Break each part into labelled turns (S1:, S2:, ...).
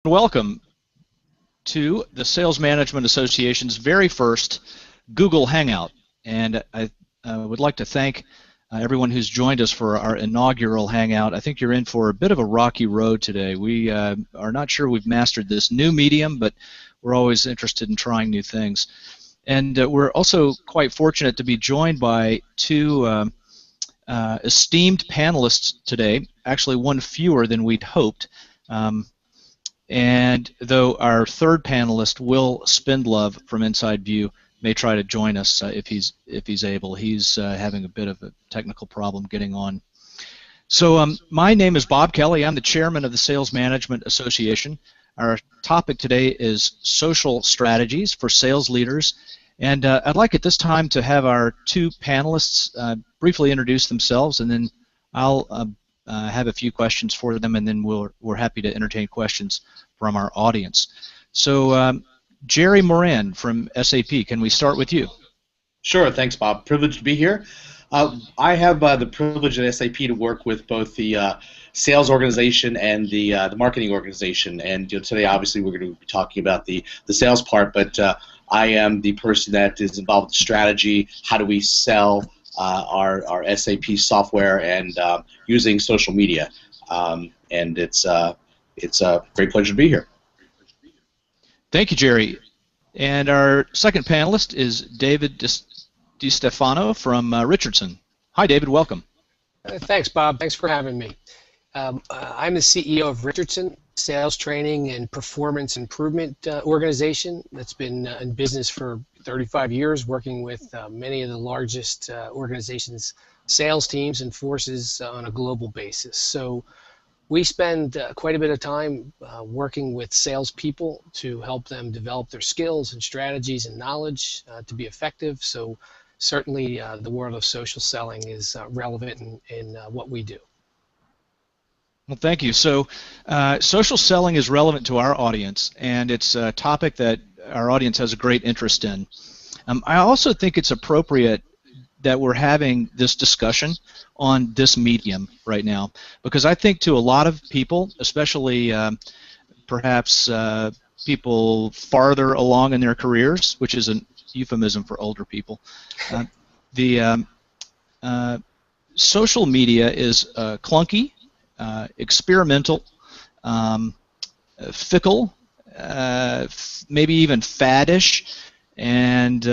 S1: Welcome to the Sales Management Association's very first Google Hangout. And I would like to thank everyone who's joined us for our inaugural Hangout. I think you're in for a bit of a rocky road today. We are not sure we've mastered this new medium, but we're always interested in trying new things. And we're also quite fortunate to be joined by two esteemed panelists today, actually one fewer than we'd hoped. And though our third panelist, Will Spendlove from InsideView, may try to join us if he's able. He's having a bit of a technical problem getting on. So my name is Bob Kelly. I'm the chairman of the Sales Management Association. Our topic today is social strategies for sales leaders. And I'd like at this time to have our two panelists briefly introduce themselves, and then I'll have a few questions for them, and then we're happy to entertain questions from our audience. So Jerry Moran from SAP, can we start with you?
S2: Sure, thanks, Bob. Privileged to be here. I have the privilege at SAP to work with both the sales organization and the marketing organization. And today, obviously, we're going to be talking about the sales part, but I am the person that is involved with strategy. How do we sell our SAP software and using social media? And it's a great pleasure to be here.
S1: Thank you, Jerry. And our second panelist is David DiStefano from Richardson. Hi, David. Welcome.
S3: Thanks, Bob. Thanks for having me. I'm the CEO of Richardson, sales training and performance improvement organization that's been in business for 35 years, working with many of the largest organizations, sales teams and forces on a global basis. So we spend quite a bit of time working with salespeople to help them develop their skills and strategies and knowledge to be effective. So certainly the world of social selling is relevant in what we do.
S1: Well, thank you. So social selling is relevant to our audience, and it's a topic that our audience has a great interest in. I also think it's appropriate that we're having this discussion on this medium right now, because I think to a lot of people, especially perhaps people farther along in their careers, which is a euphemism for older people, the social media is clunky, experimental, fickle, maybe even faddish, and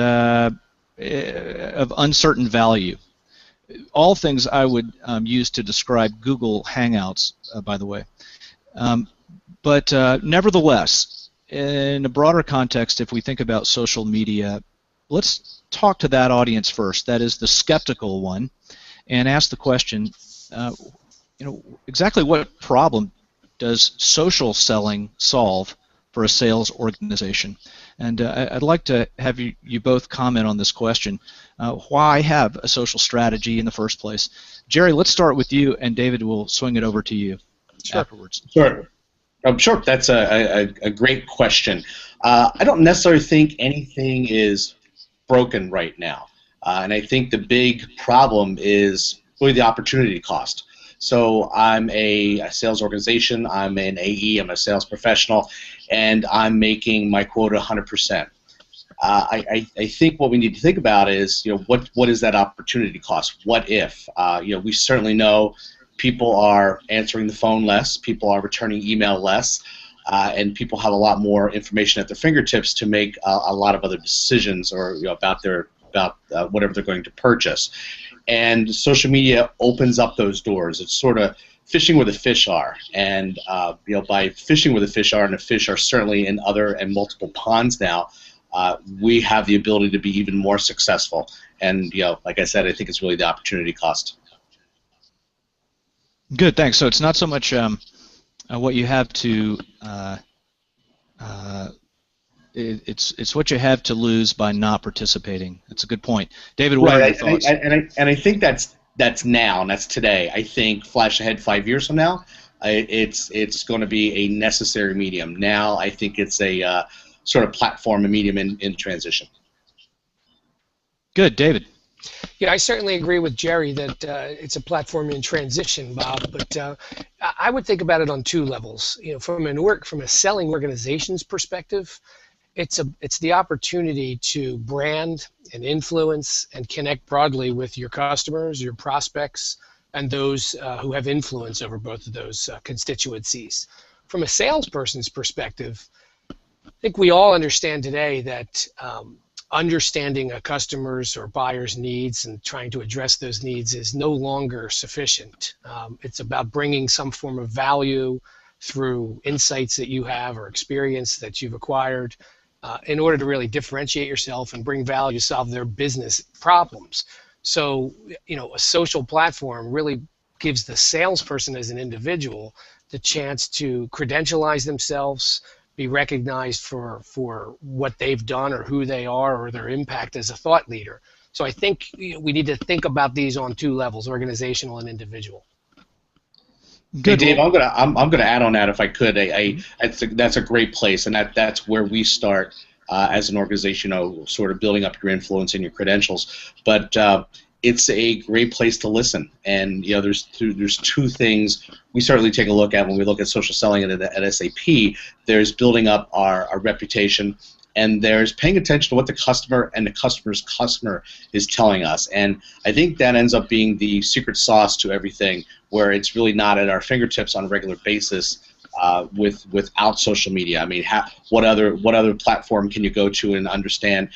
S1: of uncertain value. All things I would use to describe Google Hangouts, by the way. But nevertheless, in a broader context, if we think about social media, let's talk to that audience first, that is the skeptical one, and ask the question, exactly what problem does social selling solve for a sales organization? And I'd like to have you both comment on this question. Why have a social strategy in the first place? Jerry, let's start with you, and David will swing it over to you afterwards.
S2: Sure. Sure. That's a great question. I don't necessarily think anything is broken right now. And I think the big problem is really the opportunity cost. So I'm a sales organization, I'm an AE, I'm a sales professional, and I'm making my quota 100%. I think what we need to think about is, what is that opportunity cost? What if? We certainly know people are answering the phone less, people are returning email less, and people have a lot more information at their fingertips to make a lot of other decisions or about whatever they're going to purchase. And social media opens up those doors. It's sort of fishing where the fish are, and by fishing where the fish are, and the fish are certainly in other and multiple ponds now, we have the ability to be even more successful. And like I said, I think it's really the opportunity cost.
S1: Good, thanks. So it's not so much what you have to. It's what you have to lose by not participating. That's a good point, David. What are your thoughts?
S2: And I think that's now, and that's today. I think flash ahead 5 years from now, it's going to be a necessary medium. Now I think it's a sort of platform and medium in transition.
S1: Good, David.
S3: Yeah, I certainly agree with Jerry that it's a platform in transition, Bob. But I would think about it on two levels. You know, from a selling organization's perspective, it's the opportunity to brand and influence and connect broadly with your customers, your prospects, and those who have influence over both of those constituencies. From a salesperson's perspective, I think we all understand today that understanding a customer's or buyer's needs and trying to address those needs is no longer sufficient. It's about bringing some form of value through insights that you have or experience that you've acquired in order to really differentiate yourself and bring value to solve their business problems. So, you know, a social platform really gives the salesperson as an individual the chance to credentialize themselves, be recognized for what they've done or who they are or their impact as a thought leader. So I think we need to think about these on two levels, organizational and individual.
S2: Good. Hey, Dave, I'm gonna add on that if I could. That's a great place, and that's where we start as an organization, sort of building up your influence and your credentials. But it's a great place to listen, and you know, there's two things we certainly take a look at when we look at social selling at SAP. There's building up our reputation, and there's paying attention to what the customer and the customer's customer is telling us. And I think that ends up being the secret sauce to everything, where it's really not at our fingertips on a regular basis without social media. I mean, what other platform can you go to and understand?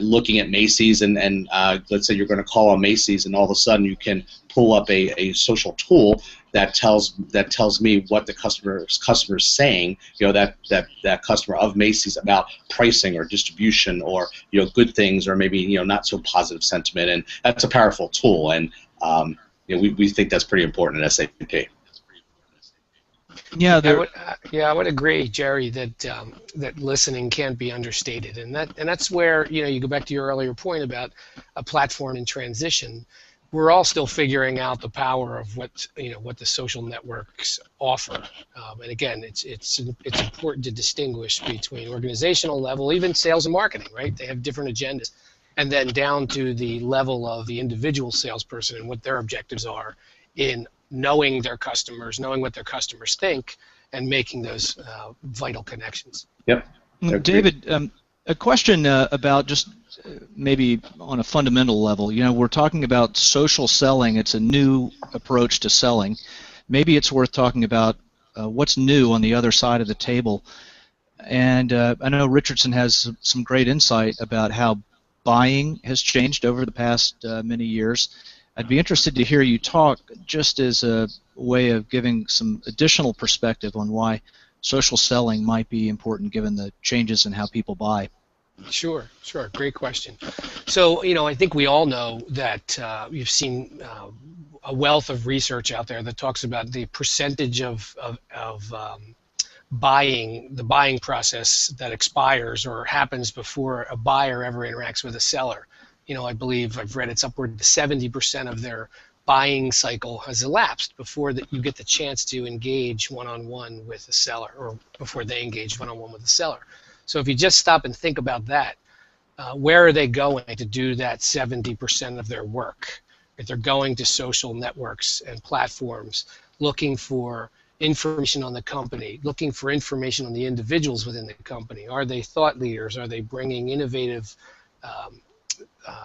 S2: Looking at Macy's and let's say you're going to call on Macy's, and all of a sudden you can pull up a social tool that tells me what the customer's saying. You know, that customer of Macy's about pricing or distribution or, you know, good things or maybe, you know, not so positive sentiment, and that's a powerful tool. And you know, we think that's pretty important at SAP.
S3: Yeah, I would agree, Jerry, that that listening can't be understated, and that's where, you know, you go back to your earlier point about a platform in transition. We're all still figuring out the power of what the social networks offer, and again, it's important to distinguish between organizational level, even sales and marketing, right? They have different agendas, and then down to the level of the individual salesperson and what their objectives are in knowing their customers, knowing what their customers think, and making those vital connections.
S2: Yep.
S1: David, a question about just maybe on a fundamental level. You know, we're talking about social selling. It's a new approach to selling. Maybe it's worth talking about what's new on the other side of the table. And I know Richardson has some great insight about how buying has changed over the past many years. I'd be interested to hear you talk just as a way of giving some additional perspective on why social selling might be important given the changes in how people buy.
S3: Sure. Great question. So, you know, I think we all know that you've seen a wealth of research out there that talks about the percentage of the buying process that expires or happens before a buyer ever interacts with a seller. You know, I believe I've read it's upward to 70% of their buying cycle has elapsed before that you get the chance to engage one-on-one with a seller, or before they engage one-on-one with the seller. So if you just stop and think about that, where are they going to do that 70% of their work? If they're going to social networks and platforms, looking for information on the company, looking for information on the individuals within the company. Are they thought leaders? Are they bringing innovative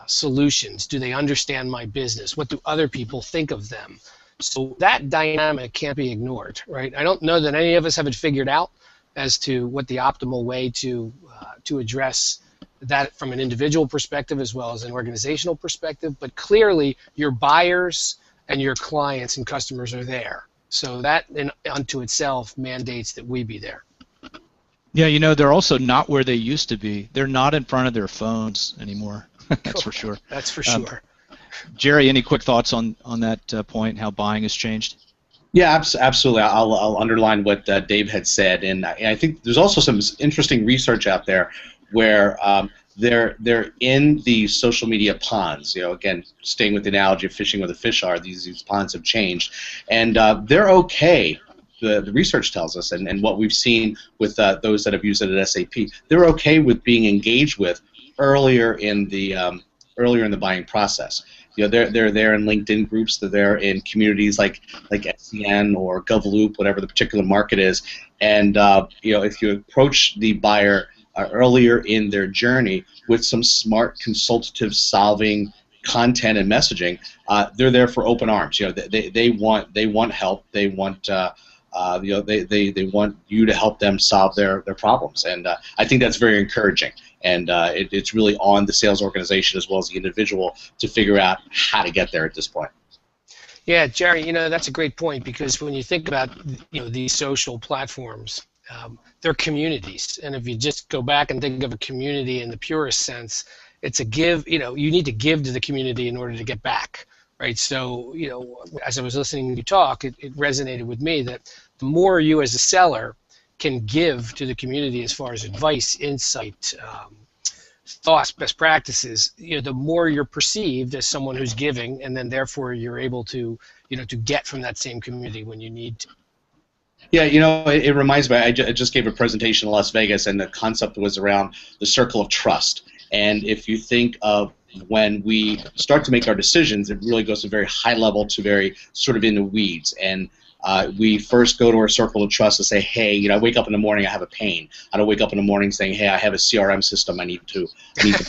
S3: solutions? Do they understand my business? What do other people think of them? So that dynamic can't be ignored, right? I don't know that any of us have it figured out as to what the optimal way to address that from an individual perspective as well as an organizational perspective, but clearly your buyers and your clients and customers are there. So that unto itself mandates that we be there.
S1: Yeah, you know, they're also not where they used to be. They're not in front of their phones anymore. That's for sure.
S3: That's for sure.
S1: Jerry, any quick thoughts on that point, how buying has changed?
S2: Yeah, absolutely. I'll underline what Dave had said, and I think there's also some interesting research out there where they're in the social media ponds. You know, again, staying with the analogy of fishing where the fish are, these ponds have changed, and they're okay. The research tells us, and what we've seen with those that have used it at SAP, they're okay with being engaged with earlier in the earlier in the buying process. They're there in LinkedIn groups. They're there in communities like SCN or GovLoop, whatever the particular market is. And if you approach the buyer earlier in their journey with some smart consultative solving content and messaging, they're there for open arms. They want help. They want they want you to help them solve their problems, and I think that's very encouraging. And it's really on the sales organization as well as the individual to figure out how to get there at this point.
S3: Yeah, Jerry, that's a great point, because when you think about these social platforms, they're communities, and if you just go back and think of a community in the purest sense, it's a give. You need to give to the community in order to get back, right? So as I was listening to you talk, it resonated with me that the more you as a seller can give to the community as far as advice, insight, thoughts, best practices, the more you're perceived as someone who's giving, and then therefore you're able to to get from that same community when you need to.
S2: Yeah, it reminds me, I just gave a presentation in Las Vegas, and the concept was around the circle of trust. And if you think of when we start to make our decisions, it really goes to very high level to very sort of in the weeds. And we first go to our circle of trust and say, hey, I wake up in the morning, I have a pain. I don't wake up in the morning saying, hey, I have a CRM system I need to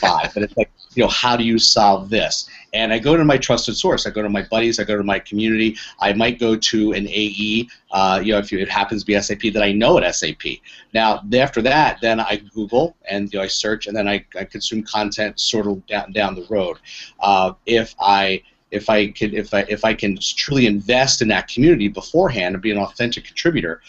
S2: buy. But it's like, how do you solve this? And I go to my trusted source. I go to my buddies. I go to my community. I might go to an AE, if it happens to be SAP that I know at SAP. Now, after that, then I Google and I search, and then I consume content sort of down the road. If I can truly invest in that community beforehand and be an authentic contributor,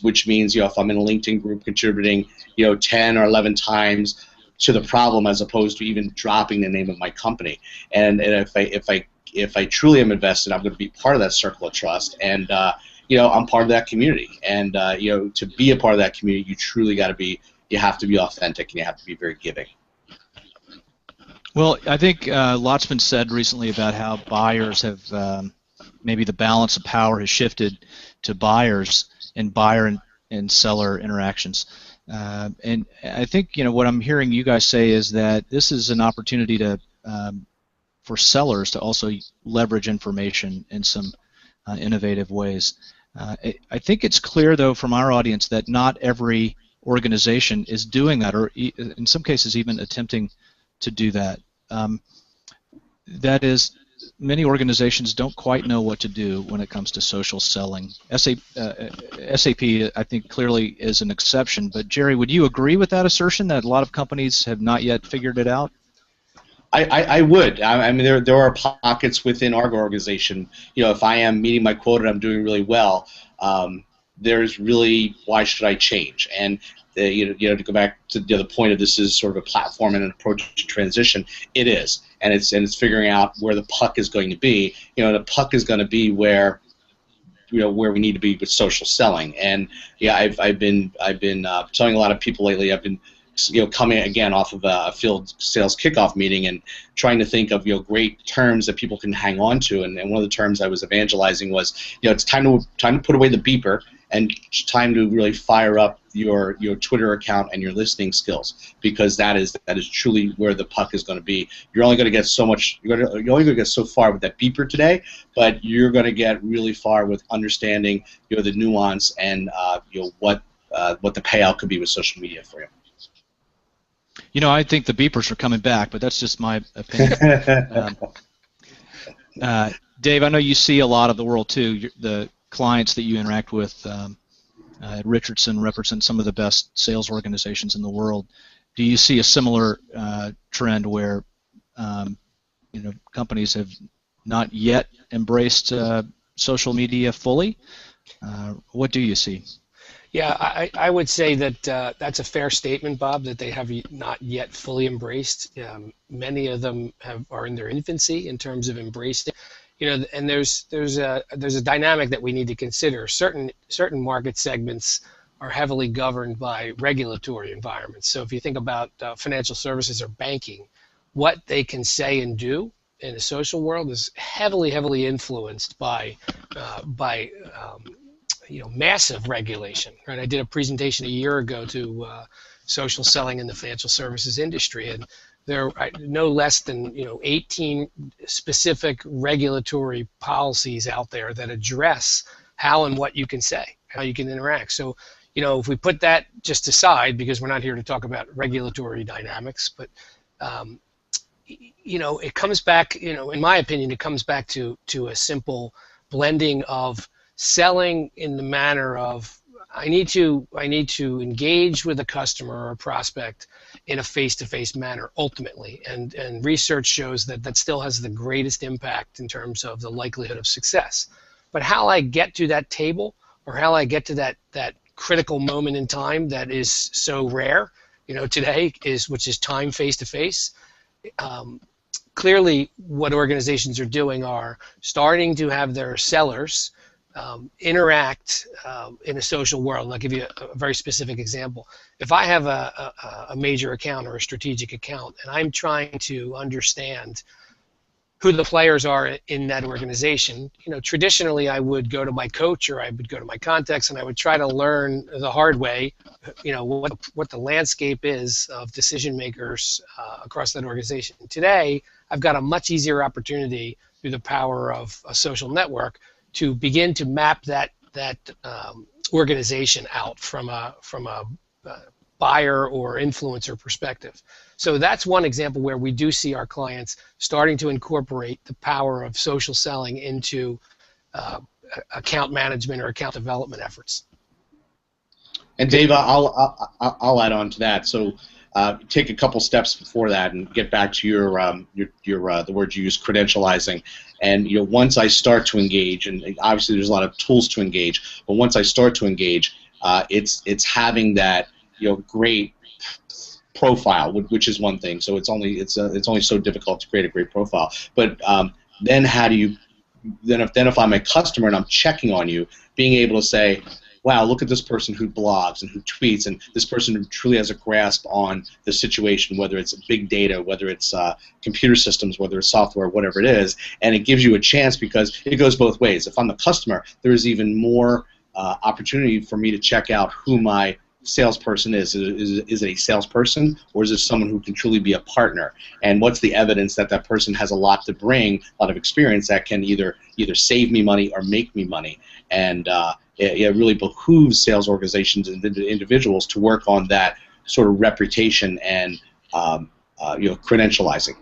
S2: which means if I'm in a LinkedIn group contributing 10 or 11 times to the problem as opposed to even dropping the name of my company, and if I truly am invested, I'm going to be part of that circle of trust, and I'm part of that community, and to be a part of that community, you have to be authentic, and you have to be very giving.
S1: Well, I think lots been said recently about how buyers have maybe the balance of power has shifted to buyers and buyer and seller interactions. And I think what I'm hearing you guys say is that this is an opportunity to for sellers to also leverage information in some innovative ways. I think it's clear, though, from our audience that not every organization is doing that, or in some cases even attempting to do that. That is, many organizations don't quite know what to do when it comes to social selling. SAP, I think, clearly is an exception. But Jerry, would you agree with that assertion that a lot of companies have not yet figured it out?
S2: I would. I mean, there are pockets within our organization. If I am meeting my quota and I'm doing really well, there's really, why should I change? And to go back to the other point of this is sort of a platform and an approach to transition. It is, and it's figuring out where the puck is going to be. The puck is going to be where where we need to be with social selling. And yeah, I've been telling a lot of people lately. I've been coming again off of a field sales kickoff meeting and trying to think of great terms that people can hang on to. And one of the terms I was evangelizing was it's time to put away the beeper and it's time to really fire up your Twitter account and your listening skills, because that is truly where the puck is going to be. You're only going to get so much. You're only going to get so far with that beeper today, but you're going to get really far with understanding the nuance and what the payout could be with social media for you.
S1: I think the beepers are coming back, but that's just my opinion. Dave, I know you see a lot of the world too. The clients that you interact with at Richardson represent some of the best sales organizations in the world. Do you see a similar trend where companies have not yet embraced social media fully? What do you see?
S3: Yeah, I would say that that's a fair statement, Bob, that they have not yet fully embraced. Many of them are in their infancy in terms of embracing. And there's a dynamic that we need to consider. Certain market segments are heavily governed by regulatory environments. So if you think about financial services or banking, what they can say and do in the social world is heavily influenced by massive regulation. Right? I did a presentation a year ago to social selling in the financial services industry, and there are no less than 18 specific regulatory policies out there that address how and what you can say, how you can interact. So, if we put that just aside, because we're not here to talk about regulatory dynamics, but it comes back, in my opinion, it comes back to a simple blending of selling in the manner of I need to engage with a customer or a prospect in a face-to-face manner ultimately, and research shows that still has the greatest impact in terms of the likelihood of success. But how I get to that table, or how I get to that critical moment in time that is so rare, today, which is time face-to-face. Clearly, what organizations are doing are starting to have their sellers interact in a social world. I'll give you a very specific example. If I have a major account or a strategic account, and I'm trying to understand who the players are in that organization, traditionally I would go to my coach or I would go to my contacts and I would try to learn the hard way, what the landscape is of decision makers across that organization. Today, I've got a much easier opportunity through the power of a social network to begin to map that organization out from a buyer or influencer perspective. So that's one example where we do see our clients starting to incorporate the power of social selling into account management or account development efforts.
S2: And Dave, I'll add on to that. So take a couple steps before that and get back to your the word you use, credentializing. And once I start to engage, and obviously there's a lot of tools to engage, but once I start to engage, it's having that great profile, which is one thing. So it's only so difficult to create a great profile. But then how do you if I'm a customer and I'm checking on you, being able to say, wow, look at this person who blogs and who tweets, and this person who truly has a grasp on the situation, whether it's big data, whether it's computer systems, whether it's software, whatever it is, and it gives you a chance because it goes both ways. If I'm the customer, there is even more opportunity for me to check out who my salesperson is. Is it a salesperson, or is it someone who can truly be a partner? And what's the evidence that that person has a lot to bring, a lot of experience that can either save me money or make me money? And it really behooves sales organizations and individuals to work on that sort of reputation and credentializing.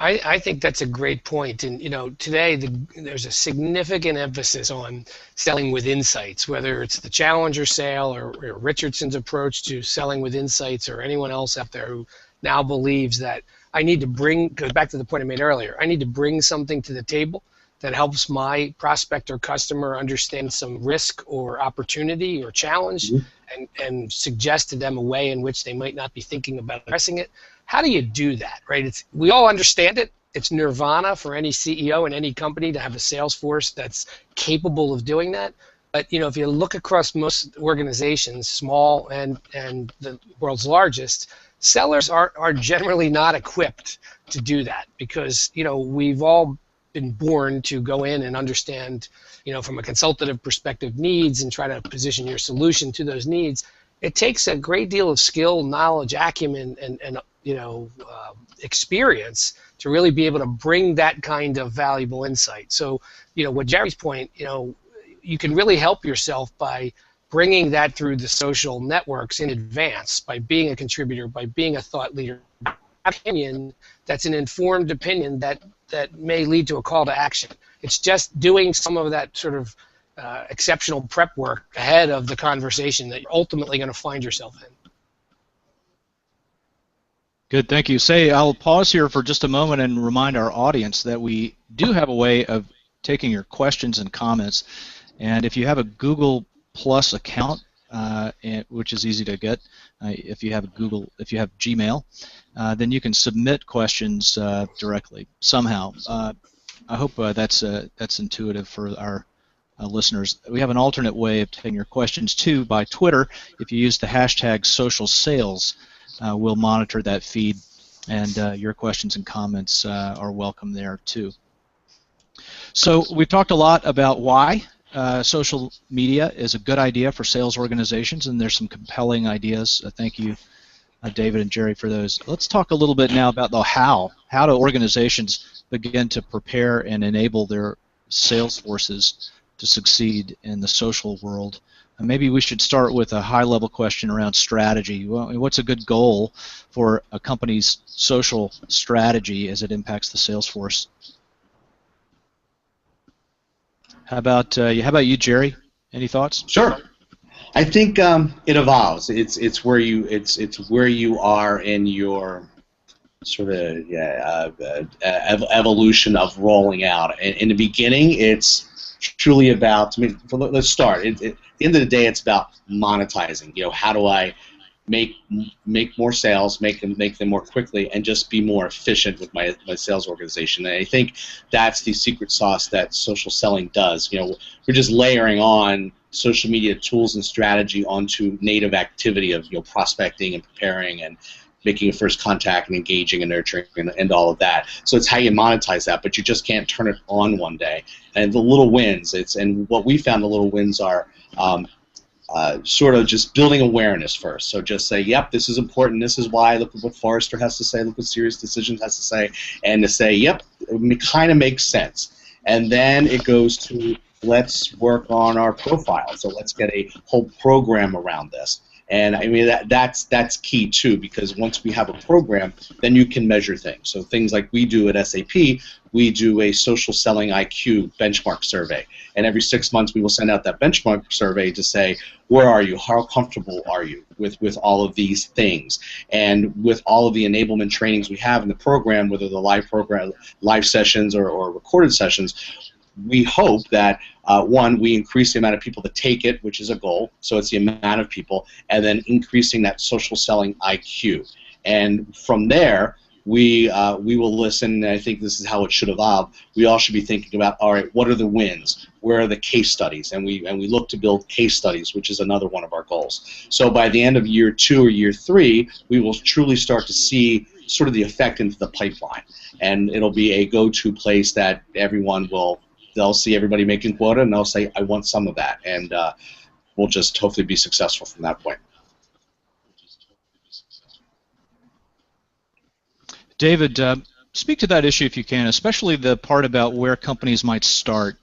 S3: I think that's a great point, and today there's a significant emphasis on selling with insights, whether it's the Challenger sale or Richardson's approach to selling with insights, or anyone else out there who now believes that I need to goes back to the point I made earlier, I need to bring something to the table that helps my prospect or customer understand some risk or opportunity or challenge, and suggest to them a way in which they might not be thinking about addressing it. How do you do that, right? We all understand it. It's nirvana for any CEO in any company to have a sales force that's capable of doing that. But if you look across most organizations, small and the world's largest, sellers are generally not equipped to do that, because we've all been born to go in and understand, from a consultative perspective, needs and try to position your solution to those needs. It takes a great deal of skill, knowledge, acumen, and experience to really be able to bring that kind of valuable insight. So, what Jerry's point, you can really help yourself by bringing that through the social networks in advance, by being a contributor, by being a thought leader. Opinion that's an informed opinion that may lead to a call to action. It's just doing some of that sort of exceptional prep work ahead of the conversation that you're ultimately going to find yourself in.
S1: Good, thank you. I'll pause here for just a moment and remind our audience that we do have a way of taking your questions and comments. And if you have a Google Plus account, which is easy to get, if you have Gmail, then you can submit questions directly somehow. I hope that's intuitive for our listeners. We have an alternate way of taking your questions too by Twitter. If you use the hashtag #socialsales, we'll monitor that feed, and your questions and comments are welcome there too. So we've talked a lot about why social media is a good idea for sales organizations, and there's some compelling ideas. Thank you, David and Jerry, for those. Let's talk a little bit now about the how. How do organizations begin to prepare and enable their sales forces to succeed in the social world? And maybe we should start with a high-level question around strategy. Well, what's a good goal for a company's social strategy as it impacts the sales force? How about you, Jerry? Any thoughts?
S2: Sure. I think it evolves. It's where you are in your sort of evolution of rolling out. In the beginning, it's truly about. I mean, let's start. At the end of the day, it's about monetizing. How do I make more sales, make them more quickly, and just be more efficient with my sales organization. And I think that's the secret sauce that social selling does. We're just layering on social media tools and strategy onto native activity of prospecting and preparing and making a first contact and engaging and nurturing and all of that. So it's how you monetize that, but you just can't turn it on one day. And the little wins, and what we found the little wins are sort of just building awareness first. So just say, yep, this is important, this is why, look at what Forrester has to say, look what Serious Decisions has to say, and to say, yep, it kind of makes sense. And then it goes to, let's work on our profile. So let's get a whole program around this. And I mean that's key too, because once we have a program, then you can measure things. So things like we do at SAP, we do a social selling IQ benchmark survey, and every 6 months we will send out that benchmark survey to say, where are you? How comfortable are you with all of these things? And with all of the enablement trainings we have in the program, whether the live sessions or recorded sessions, we hope that, one, we increase the amount of people that take it, which is a goal, so it's the amount of people, and then increasing that social selling IQ. And from there, we will listen, and I think this is how it should evolve. We all should be thinking about, all right, what are the wins? Where are the case studies? And we look to build case studies, which is another one of our goals. So by the end of year 2 or year 3, we will truly start to see sort of the effect into the pipeline. And it'll be a go-to place that everyone they'll see everybody making quota, and they'll say, I want some of that. And we'll just hopefully be successful from that point.
S1: David, speak to that issue if you can, especially the part about where companies might start.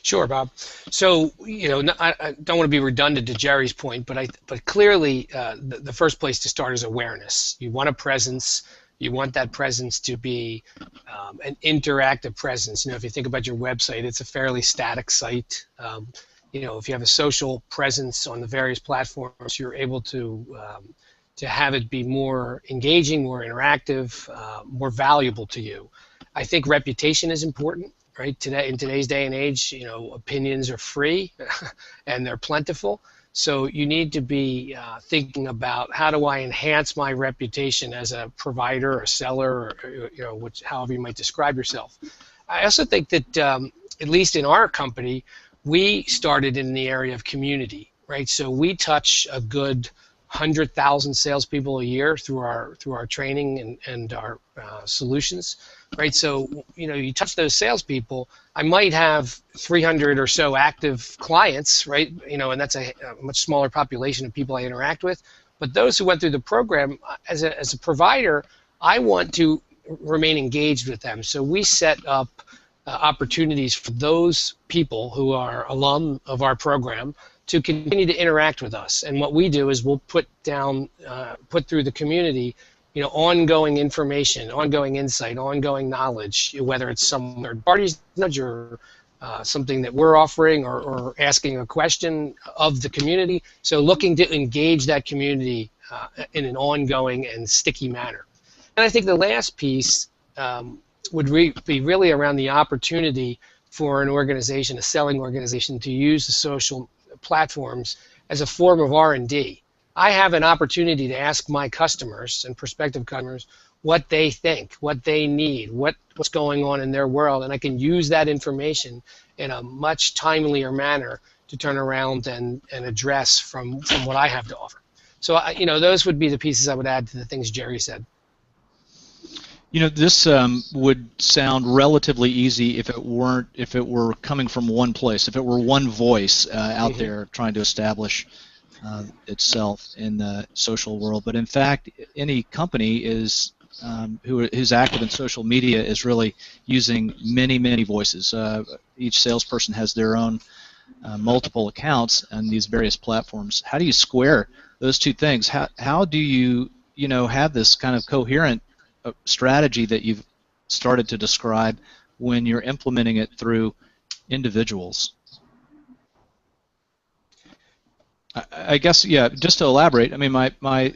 S3: Sure, Bob. So, I don't want to be redundant to Jerry's point, but clearly the first place to start is awareness. You want a presence. You want that presence to be an interactive presence. If you think about your website, it's a fairly static site. If you have a social presence on the various platforms, you're able to have it be more engaging, more interactive, more valuable to you. I think reputation is important, right? In today's day and age, opinions are free and they're plentiful. So you need to be thinking about, how do I enhance my reputation as a provider, a seller, or however you might describe yourself. I also think that at least in our company, we started in the area of community, right? So we touch a good 100,000 salespeople a year through our training and our solutions, right? So you touch those salespeople. I might have 300 or so active clients, right? And that's a much smaller population of people I interact with. But those who went through the program, as a provider, I want to remain engaged with them. So we set up opportunities for those people who are alum of our program to continue to interact with us. And what we do is we'll put through the community, ongoing information, ongoing insight, ongoing knowledge, whether it's some third parties knowledge or something that we're offering or asking a question of the community. So looking to engage that community in an ongoing and sticky manner. And I think the last piece would be really around the opportunity for an organization, a selling organization, to use the social platforms as a form of R&D. I have an opportunity to ask my customers and prospective customers what they think, what they need, what's going on in their world, and I can use that information in a much timelier manner to turn around and address from what I have to offer. So those would be the pieces I would add to the things Jerry said.
S1: This would sound relatively easy if it were coming from one place, if it were one voice out there trying to establish itself in the social world. But in fact, any company who's active in social media is really using many voices. Each salesperson has their own multiple accounts on these various platforms. How do you square those two things? How do you have this kind of coherent strategy that you've started to describe when you're implementing it through individuals? I guess, yeah, just to elaborate, I mean, my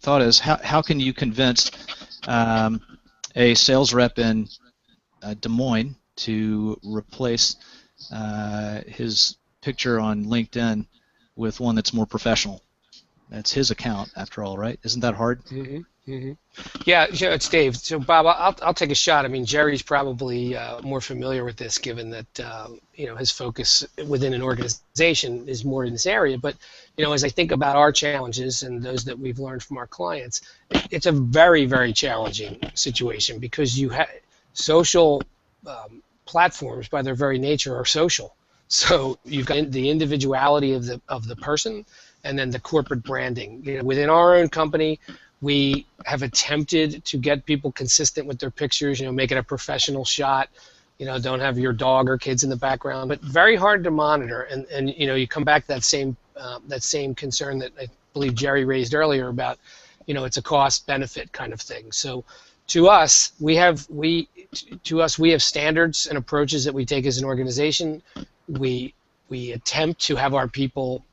S1: thought is how can you convince a sales rep in Des Moines to replace his picture on LinkedIn with one that's more professional? That's his account, after all, right? Isn't that hard?
S3: Mm-hmm. Mm-hmm. Yeah, it's Dave. So, Bob, I'll take a shot. I mean, Jerry's probably more familiar with this, given that his focus within an organization is more in this area. But as I think about our challenges and those that we've learned from our clients, it's a very challenging situation because you have social platforms, by their very nature, are social. So you've got the individuality of the person, and then the corporate branding. Within our own company, we have attempted to get people consistent with their pictures, make it a professional shot, don't have your dog or kids in the background, but very hard to monitor. And you come back to that same concern that I believe Jerry raised earlier about, it's a cost benefit kind of thing. So to us, we have standards and approaches that we take as an organization. We attempt to have our people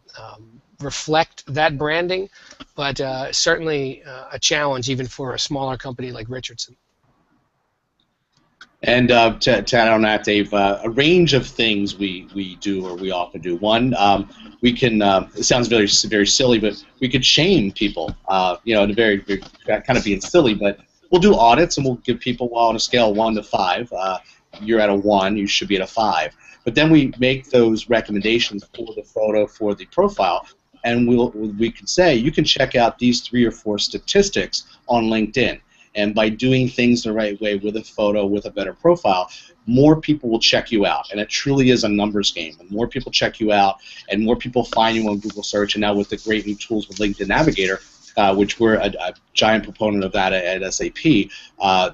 S3: reflect that branding, but certainly a challenge even for a smaller company like Richardson.
S2: And to add on that, Dave, a range of things we do or we often do. One, we can. It sounds very silly, but we could shame people. Very kind of being silly, but we'll do audits and we'll give people on a scale of 1 to 5. You're at a 1, you should be at a 5. But then we make those recommendations for the photo, for the profile, and we can say you can check out these 3 or 4 statistics on LinkedIn. And by doing things the right way with a photo, with a better profile, more people will check you out. And it truly is a numbers game. And more people check you out, and more people find you on Google search. And now with the great new tools with LinkedIn Navigator, which we're a giant proponent of that at SAP,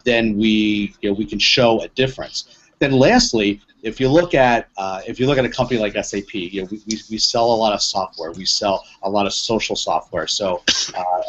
S2: then we can show a difference. Then lastly, if you look at a company like SAP, we sell a lot of software. We sell a lot of social software. So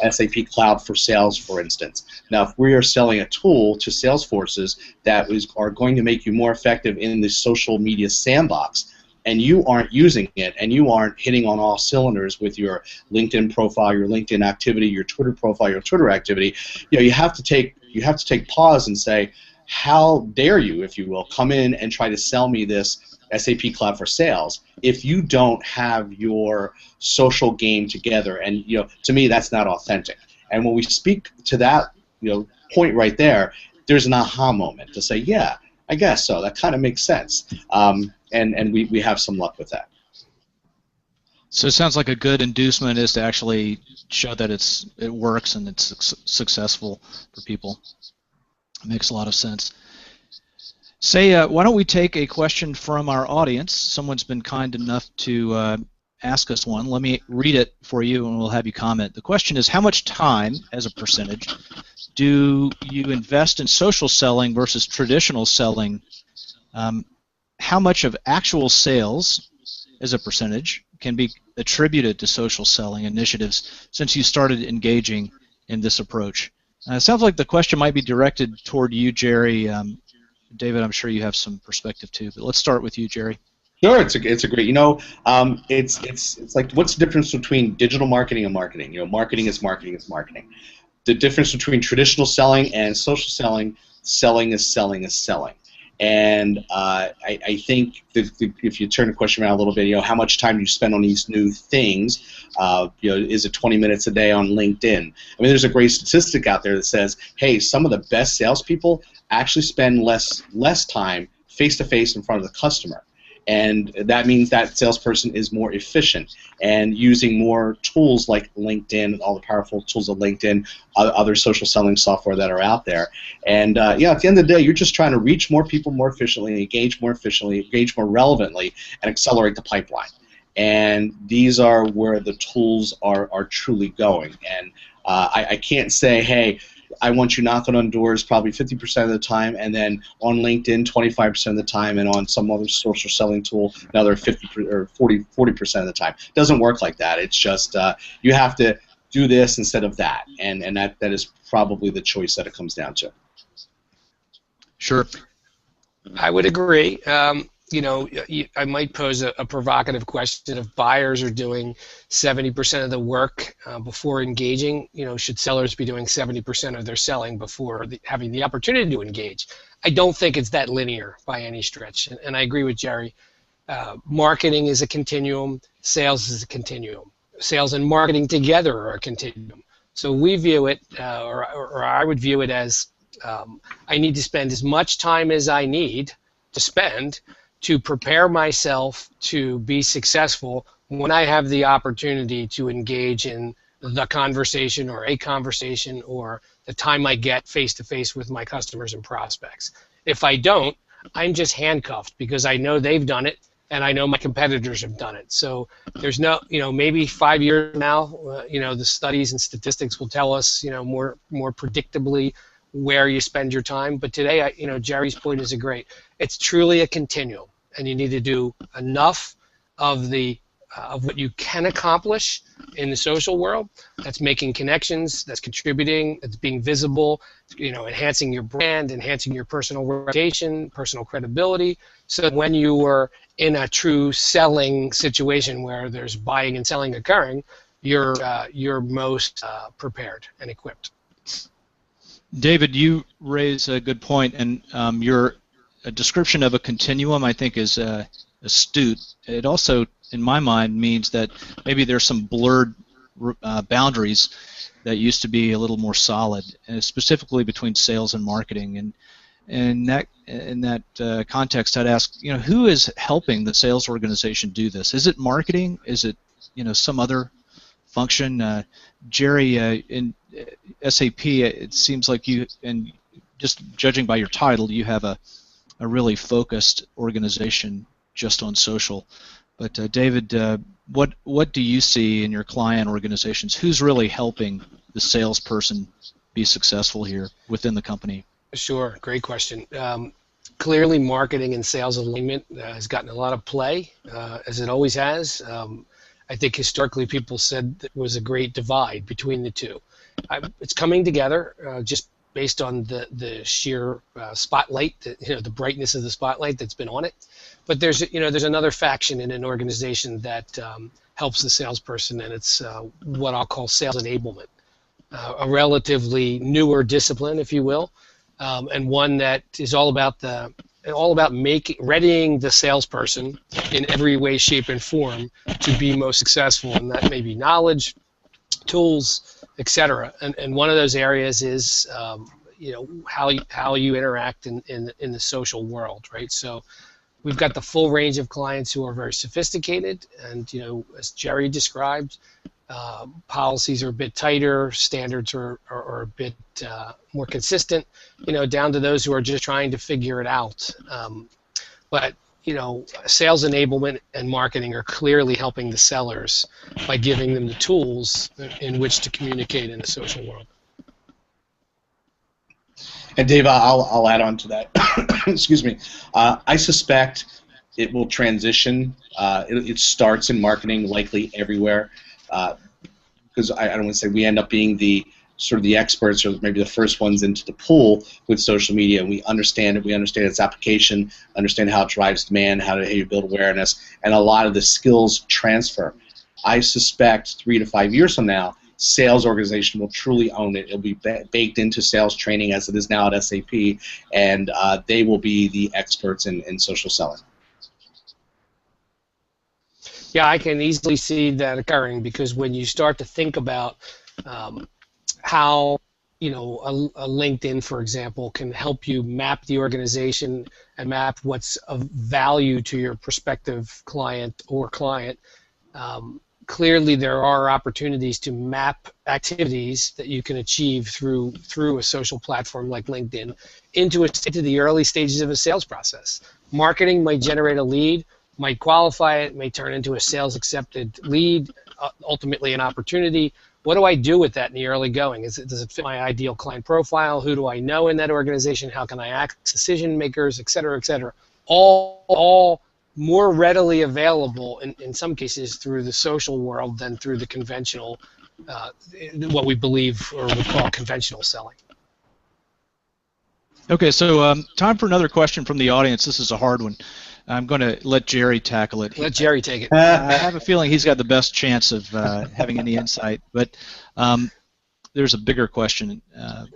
S2: SAP Cloud for Sales, for instance. Now, if we are selling a tool to sales forces that are going to make you more effective in the social media sandbox, and you aren't using it, and you aren't hitting on all cylinders with your LinkedIn profile, your LinkedIn activity, your Twitter profile, your Twitter activity, you have to take pause and say, how dare you, if you will, come in and try to sell me this SAP Cloud for Sales if you don't have your social game together? And to me, that's not authentic. And when we speak to that point right there, there's an aha moment to say, yeah, I guess so. That kind of makes sense. And we have some luck with that.
S1: So it sounds like a good inducement is to actually show that it works and it's successful for people. It makes a lot of sense. Why don't we take a question from our audience? Someone's been kind enough to ask us one. Let me read it for you and we'll have you comment. The question is, how much time as a percentage do you invest in social selling versus traditional selling? How much of actual sales as a percentage can be attributed to social selling initiatives since you started engaging in this approach? It sounds like the question might be directed toward you, Jerry. David, I'm sure you have some perspective too, but let's start with you, Jerry.
S2: Sure, it's a great. It's like, what's the difference between digital marketing and marketing? Marketing is marketing is marketing. The difference between traditional selling and social selling, selling is selling is selling. And I think that if you turn the question around a little bit, how much time do you spend on these new things? Is it 20 minutes a day on LinkedIn? I mean, there's a great statistic out there that says, hey, some of the best salespeople actually spend less time face-to-face in front of the customer. And that means that salesperson is more efficient and using more tools like LinkedIn, all the powerful tools of LinkedIn, other social selling software that are out there. And at the end of the day, you're just trying to reach more people more efficiently, engage more relevantly, and accelerate the pipeline. and these are where the tools are truly going. And I can't say, hey, I want you knocking on doors probably 50% of the time, and then on LinkedIn 25% of the time, and on some other social selling tool another 50 or 40% of the time. It doesn't work like that. It's just you have to do this instead of that, and that is probably the choice that it comes down to.
S1: Sure.
S3: I would agree. I might pose a provocative question. If buyers are doing 70% of the work before engaging, should sellers be doing 70% of their selling before having the opportunity to engage? I don't think it's that linear by any stretch. And I agree with Jerry. Marketing is a continuum. Sales is a continuum. Sales and marketing together are a continuum. So we view it, or I would view it as I need to spend as much time as I need to spend to prepare myself to be successful when I have the opportunity to engage in the conversation or a conversation or the time I get face-to-face with my customers and prospects. If I don't, I'm just handcuffed because I know they've done it and I know my competitors have done it. So there's no, maybe 5 years now, the studies and statistics will tell us, more predictably where you spend your time. But today, Jerry's point is it's truly a continuum, and you need to do enough of what you can accomplish in the social world. That's making connections, that's contributing, that's being visible, enhancing your brand, enhancing your personal reputation, personal credibility. So when you are in a true selling situation where there's buying and selling occurring, you're most prepared and equipped.
S1: David, you raise a good point, and your description of a continuum, I think, is astute. It also, in my mind, means that maybe there's some blurred boundaries that used to be a little more solid, specifically between sales and marketing. And in that context, I'd ask, who is helping the sales organization do this? Is it marketing? Is it some other function? Jerry, in SAP, it seems like you, and just judging by your title, you have a really focused organization just on social. But David, what do you see in your client organizations? Who's really helping the salesperson be successful here within the company?
S3: Sure, great question. Clearly, marketing and sales alignment has gotten a lot of play, as it always has. I think historically people said there was a great divide between the two. It's coming together just based on the sheer spotlight, the brightness of the spotlight that's been on it. But there's another faction in an organization that helps the salesperson, and it's what I'll call sales enablement, a relatively newer discipline, if you will, and one that is all about readying the salesperson in every way, shape, and form to be most successful, and that may be knowledge, tools, etc. And one of those areas is how you interact in the social world, right? So we've got the full range of clients who are very sophisticated, and as Jerry described, policies are a bit tighter, standards are a bit more consistent, down to those who are just trying to figure it out. But sales enablement and marketing are clearly helping the sellers by giving them the tools in which to communicate in the social world.
S2: And Dave, I'll add on to that. Excuse me. I suspect it will transition. It starts in marketing, likely everywhere, because I don't want to say we end up being the experts or maybe the first ones into the pool with social media, and we understand it. We understand its application, understand how it drives demand, how you build awareness, and a lot of the skills transfer. I suspect 3 to 5 years from now, sales organization will truly own it. It'll be baked into sales training as it is now at SAP, and they will be the experts in social selling.
S3: Yeah, I can easily see that occurring, because when you start to think about how a LinkedIn, for example, can help you map the organization and map what's of value to your prospective client or client, clearly there are opportunities to map activities that you can achieve through a social platform like LinkedIn into the early stages of a sales process. Marketing might generate a lead. might qualify it, may turn into a sales accepted lead, ultimately an opportunity. What do I do with that in the early going? Does it fit my ideal client profile? Who do I know in that organization? How can I access decision makers, et cetera, et cetera? All more readily available in some cases through the social world than through the conventional, what we believe or would call conventional selling.
S1: Okay, so time for another question from the audience. This is a hard one. I'm going to let Jerry tackle it.
S3: Let Jerry take it.
S1: I have a feeling he's got the best chance of having any insight, but there's a bigger question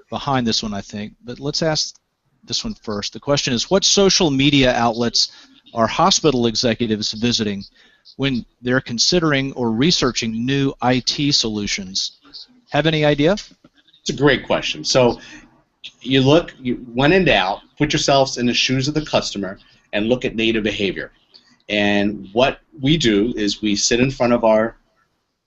S1: behind this one, I think. But let's ask this one first. The question is, what social media outlets are hospital executives visiting when they're considering or researching new IT solutions? Have any idea?
S2: It's a great question. So when in doubt, put yourselves in the shoes of the customer and look at native behavior. And what we do is we sit in front of our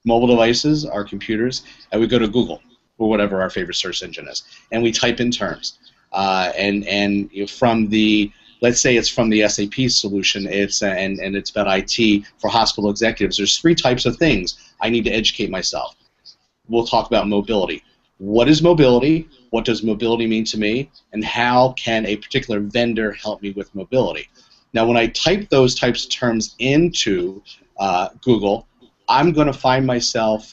S2: mobile devices, our computers, and we go to Google or whatever our favorite search engine is, and we type in terms. From the, let's say it's from the SAP solution, and it's about IT for hospital executives. There's 3 types of things I need to educate myself. We'll talk about mobility. What is mobility? What does mobility mean to me? And how can a particular vendor help me with mobility? Now, when I type those types of terms into Google, I'm going to find myself,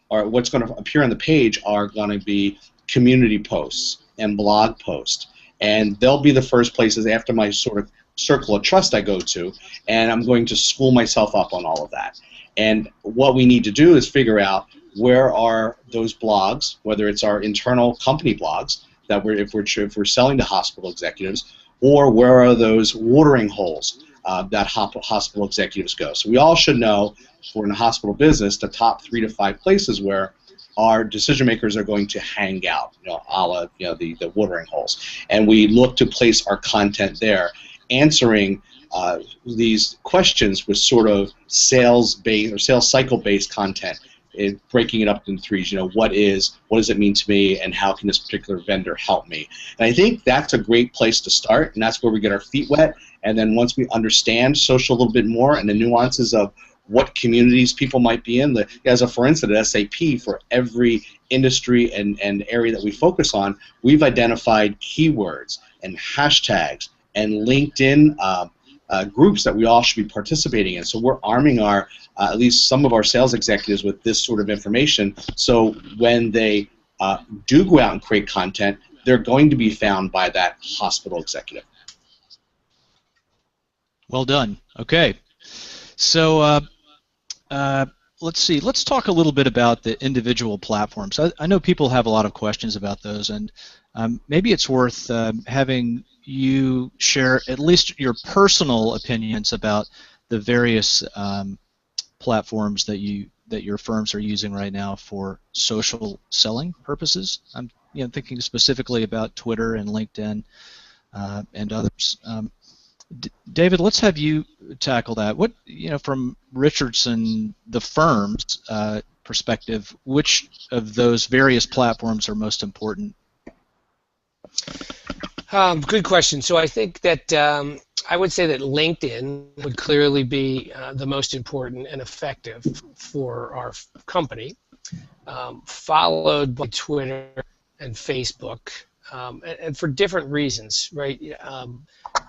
S2: or what's going to appear on the page are going to be community posts and blog posts. And they'll be the first places after my sort of circle of trust I go to, and I'm going to school myself up on all of that. And what we need to do is figure out where are those blogs, whether it's our internal company blogs that if we're selling to hospital executives, or where are those watering holes that hospital executives go. So we all should know, if we're in a hospital business, the top 3 to 5 places where our decision makers are going to hang out, a la the watering holes, and we look to place our content there, answering these questions with sort of sales-based or sales cycle-based content. Breaking it up into 3s, what does it mean to me, and how can this particular vendor help me? And I think that's a great place to start, and that's where we get our feet wet. And then once we understand social a little bit more and the nuances of what communities people might be in, for instance, at SAP, for every industry and area that we focus on, we've identified keywords and hashtags and LinkedIn groups that we all should be participating in. So we're arming at least some of our sales executives with this sort of information, so when they do go out and create content, they're going to be found by that hospital executive.
S1: Well done. Okay. So let's see. Let's talk a little bit about the individual platforms. I know people have a lot of questions about those, and maybe it's worth having you share at least your personal opinions about the various platforms that your firms are using right now for social selling purposes. I'm thinking specifically about Twitter and LinkedIn and others. David, let's have you tackle that. What, from Richardson, the firm's perspective, which of those various platforms are most important?
S3: Good question. So I think that I would say that LinkedIn would clearly be the most important and effective for our company, followed by Twitter and Facebook, and for different reasons, right?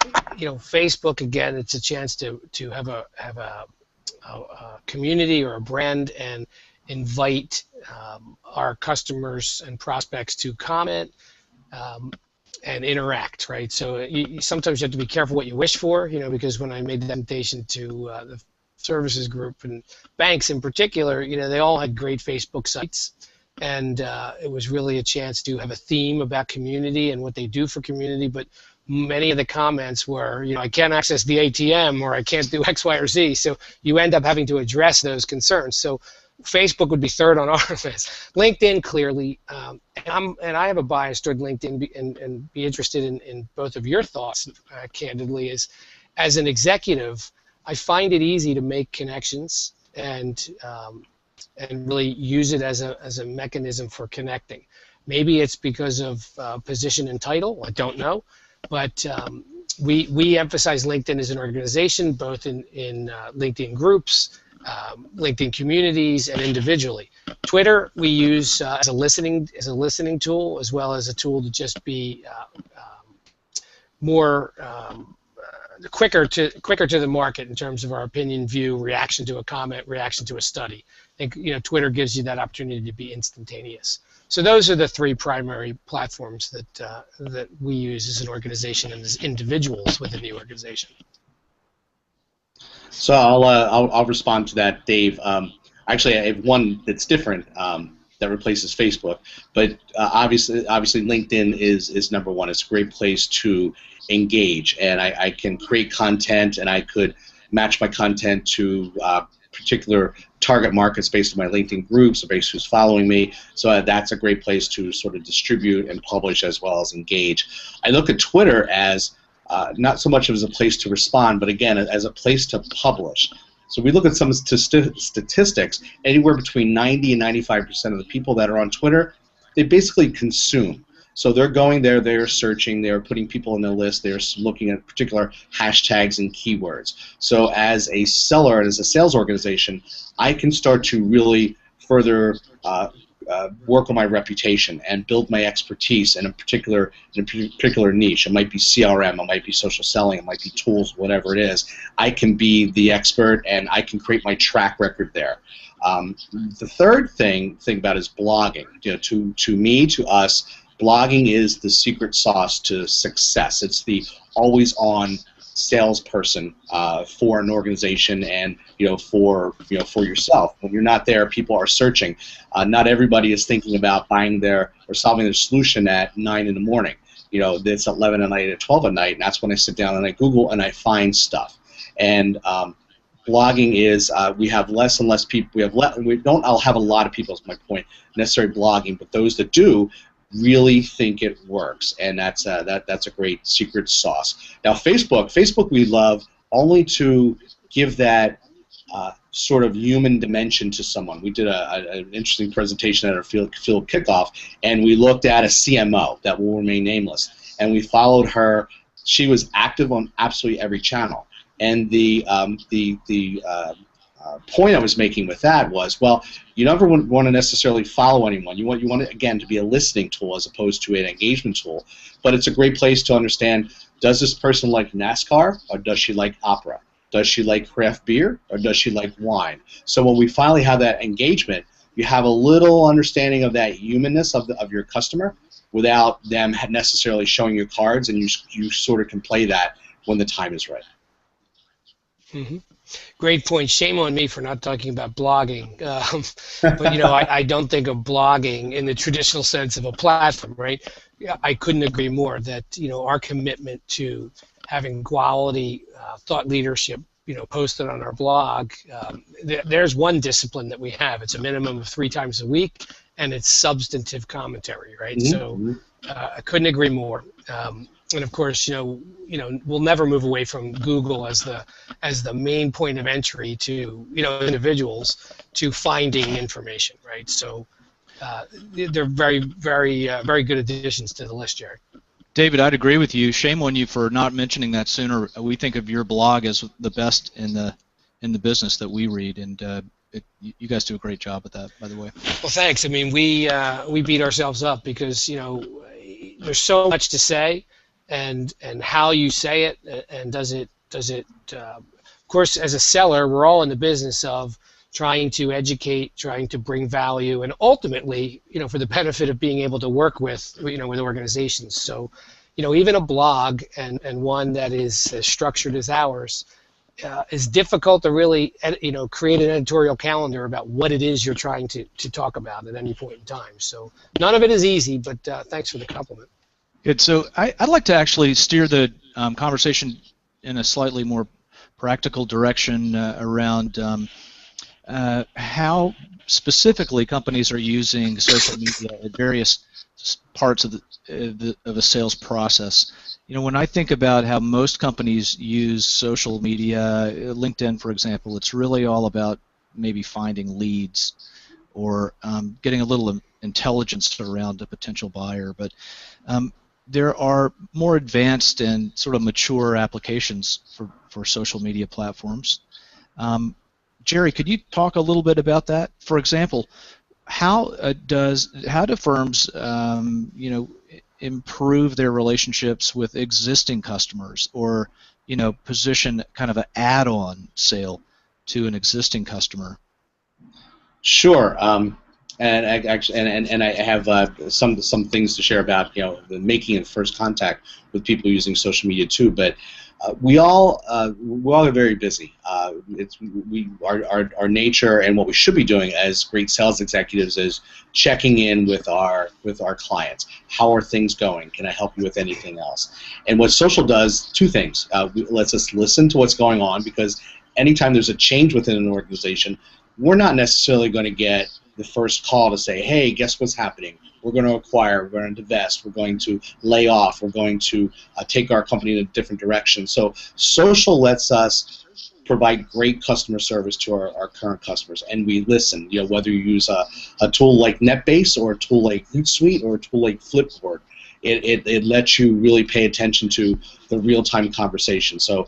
S3: Facebook, again, it's a chance to have a community or a brand and invite our customers and prospects to comment and interact, right? So sometimes you have to be careful what you wish for, because when I made the invitation to the services group and banks in particular, they all had great Facebook sites, and it was really a chance to have a theme about community and what they do for community. But many of the comments were, I can't access the ATM, or I can't do X, Y, or Z. So you end up having to address those concerns. So Facebook would be third on our list. LinkedIn, clearly, and I have a bias toward LinkedIn, and be interested in both of your thoughts, candidly, is as an executive, I find it easy to make connections and really use it as a mechanism for connecting. Maybe it's because of position and title, I don't know, but we emphasize LinkedIn as an organization, both in LinkedIn groups, LinkedIn communities, and individually. Twitter we use as a listening tool, as well as a tool to just be more quicker to the market in terms of our opinion, view, reaction to a comment, reaction to a study. I think Twitter gives you that opportunity to be instantaneous. So those are the three primary platforms that we use as an organization and as individuals within the organization.
S2: So I'll respond to that, Dave. Actually, I have one that's different that replaces Facebook, but obviously LinkedIn is number one. It's a great place to engage, and I can create content, and I could match my content to particular target markets based on my LinkedIn groups, or based on who's following me. So that's a great place to sort of distribute and publish as well as engage. I look at Twitter as not so much as a place to respond, but again, as a place to publish. So we look at some statistics, anywhere between 90 and 95% of the people that are on Twitter, they basically consume. So they're going there, they're searching, they're putting people on their list, they're looking at particular hashtags and keywords. So as a seller and as a sales organization, I can start to really further work on my reputation and build my expertise in a particular niche. It might be CRM, it might be social selling, it might be tools, whatever it is. I can be the expert, and I can create my track record there. The third thing about is blogging. To us, blogging is the secret sauce to success. It's the always-on salesperson for an organization, and for yourself. When you're not there, people are searching. Not everybody is thinking about buying or solving their solution at 9 in the morning. It's 11 at night, at 12 at night, and that's when I sit down and I Google and I find stuff. And blogging is we have less and less people. I'll have a lot of people, is my point, necessarily blogging, but those that do really think it works, and that's a great secret sauce. Now, Facebook we love only to give that sort of human dimension to someone. We did an interesting presentation at our field kickoff, and we looked at a CMO that will remain nameless, and we followed her. She was active on absolutely every channel, and the point I was making with that was, well, you never want to necessarily follow anyone. You want it, again, to be a listening tool as opposed to an engagement tool. But it's a great place to understand, does this person like NASCAR, or does she like opera? Does she like craft beer, or does she like wine? So when we finally have that engagement, you have a little understanding of that humanness of your customer without them necessarily showing you cards, and you sort of can play that when the time is right.
S3: Mm-hmm. Great point. Shame on me for not talking about blogging. But I don't think of blogging in the traditional sense of a platform, right? I couldn't agree more that our commitment to having quality thought leadership posted on our blog. There's one discipline that we have. It's a minimum of 3 times a week, and it's substantive commentary, right? Mm-hmm. So I couldn't agree more. And of course, we'll never move away from Google as the main point of entry to individuals to finding information, right? So they're very, very, very good additions to the list, Jerry.
S1: David, I'd agree with you. Shame on you for not mentioning that sooner. We think of your blog as the best in the business that we read, and you guys do a great job at that, by the way.
S3: Well, thanks. I mean, we beat ourselves up because there's so much to say. And how you say it, and does it of course, as a seller, we're all in the business of trying to educate, trying to bring value, and ultimately, for the benefit of being able to work with organizations. So, even a blog and one that is as structured as ours is difficult to really create an editorial calendar about what it is you're trying to talk about at any point in time. So none of it is easy, but thanks for the compliment.
S1: Good. So I'd like to actually steer the conversation in a slightly more practical direction around how specifically companies are using social media at various parts of a sales process. When I think about how most companies use social media, LinkedIn, for example, it's really all about maybe finding leads or getting a little intelligence around a potential buyer. But there are more advanced and sort of mature applications for social media platforms. Jerry, could you talk a little bit about that? For example, how do firms improve their relationships with existing customers, or position kind of an add-on sale to an existing customer?
S2: Sure. And I have some things to share about making a first contact with people using social media too. But we all are very busy. Our nature and what we should be doing as great sales executives is checking in with our clients. How are things going? Can I help you with anything else? And what social does, two things. It lets us listen to what's going on, because anytime there's a change within an organization, we're not necessarily going to get the first call to say, hey, guess what's happening? We're going to acquire, we're going to divest, we're going to lay off, we're going to take our company in a different direction. So social lets us provide great customer service to our current customers, and we listen. Whether you use a tool like NetBase or a tool like Hootsuite or a tool like Flipboard, it lets you really pay attention to the real-time conversation. So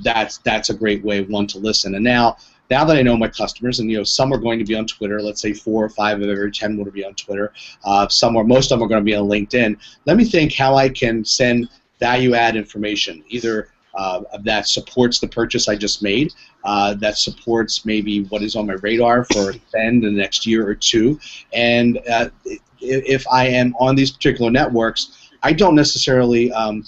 S2: that's a great way, one, to listen. And now that I know my customers, and some are going to be on Twitter, let's say 4 or 5 of every 10 will be on Twitter. Most of them are going to be on LinkedIn. Let me think how I can send value-add information, either that supports the purchase I just made, that supports maybe what is on my radar for spend in the next year or two. And if I am on these particular networks, I don't necessarily I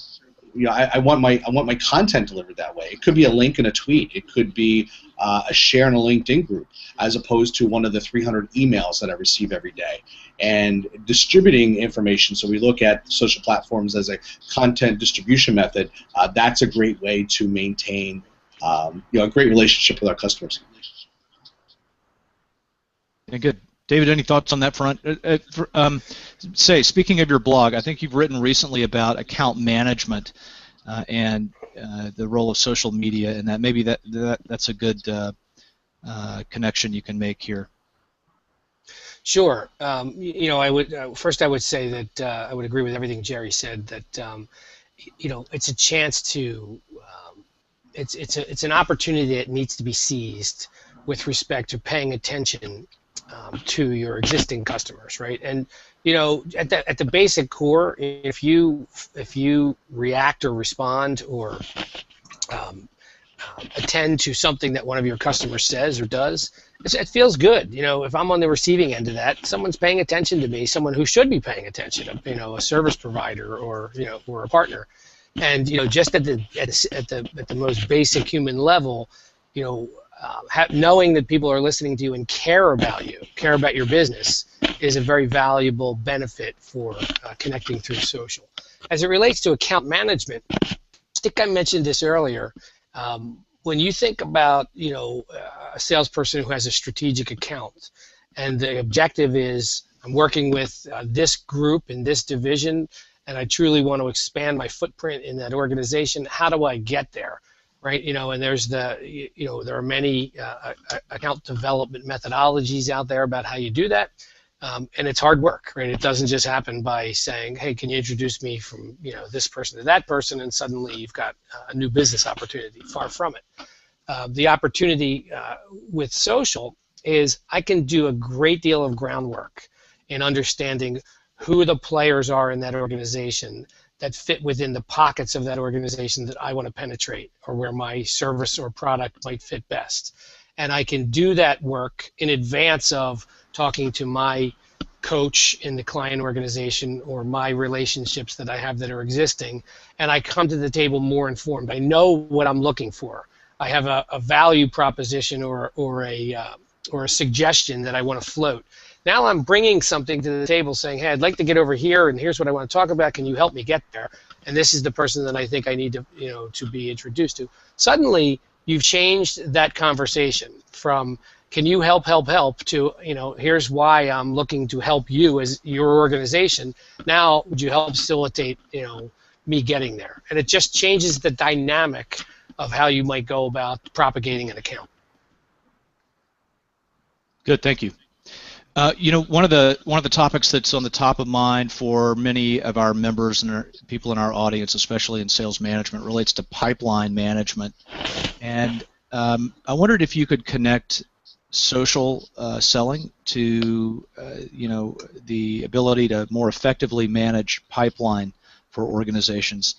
S2: want my content delivered that way. It could be a link in a tweet. It could be a share in a LinkedIn group, as opposed to one of the 300 emails that I receive every day. And distributing information, so we look at social platforms as a content distribution method. That's a great way to maintain a great relationship with our customers.
S1: Yeah, good. David, any thoughts on that front? Speaking of your blog, I think you've written recently about account management and the role of social media, and that maybe that's a good connection you can make here.
S3: Sure. I would I would say that I would agree with everything Jerry said. That it's a chance to it's an opportunity that needs to be seized with respect to paying attention to your existing customers, right? And at the basic core, if you react or respond or attend to something that one of your customers says or does, it feels good. If I'm on the receiving end of that, someone's paying attention to me, someone who should be paying attention, a service provider or or a partner. And just at the most basic human level, knowing that people are listening to you and care about you, care about your business, is a very valuable benefit for connecting through social. As it relates to account management, I think I mentioned this earlier. When you think about a salesperson who has a strategic account, and the objective is, I'm working with this group in this division, and I truly want to expand my footprint in that organization. How do I get there? Right, and there's there are many account development methodologies out there about how you do that, and it's hard work, right? It doesn't just happen by saying, hey, can you introduce me from this person to that person, and suddenly you've got a new business opportunity. Far from it. The opportunity with social is I can do a great deal of groundwork in understanding who the players are in that organization that fit within the pockets of that organization that I want to penetrate, or where my service or product might fit best. And I can do that work in advance of talking to my coach in the client organization or my relationships that I have that are existing, and I come to the table more informed. I know what I'm looking for. I have a value proposition or a suggestion that I want to float. Now I'm bringing something to the table saying, hey, I'd like to get over here, and here's what I want to talk about. Can you help me get there? And this is the person that I think I need to, to be introduced to. Suddenly, you've changed that conversation from, can you help, to, here's why I'm looking to help you as your organization. Now, would you help facilitate, me getting there? And it just changes the dynamic of how you might go about propagating an account.
S1: Good, thank you. One of the topics that's on the top of mind for many of our members and people in our audience, especially in sales management, relates to pipeline management. And I wondered if you could connect social selling to the ability to more effectively manage pipeline for organizations.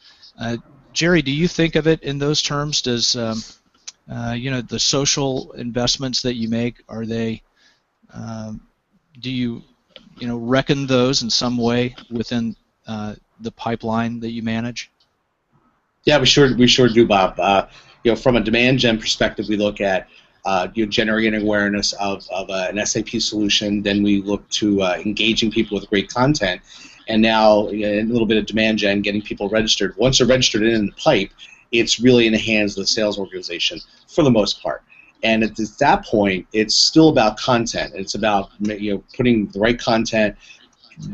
S1: Jerry, do you think of it in those terms? Does the social investments that you make, are they do you reckon those in some way within the pipeline that you manage?
S2: Yeah, we sure do, Bob. From a demand gen perspective, we look at generating awareness of an SAP solution. Then we look to engaging people with great content, and now a little bit of demand gen, getting people registered. Once they're registered in the pipe, it's really in the hands of the sales organization for the most part. And at that point, it's still about content. It's about putting the right content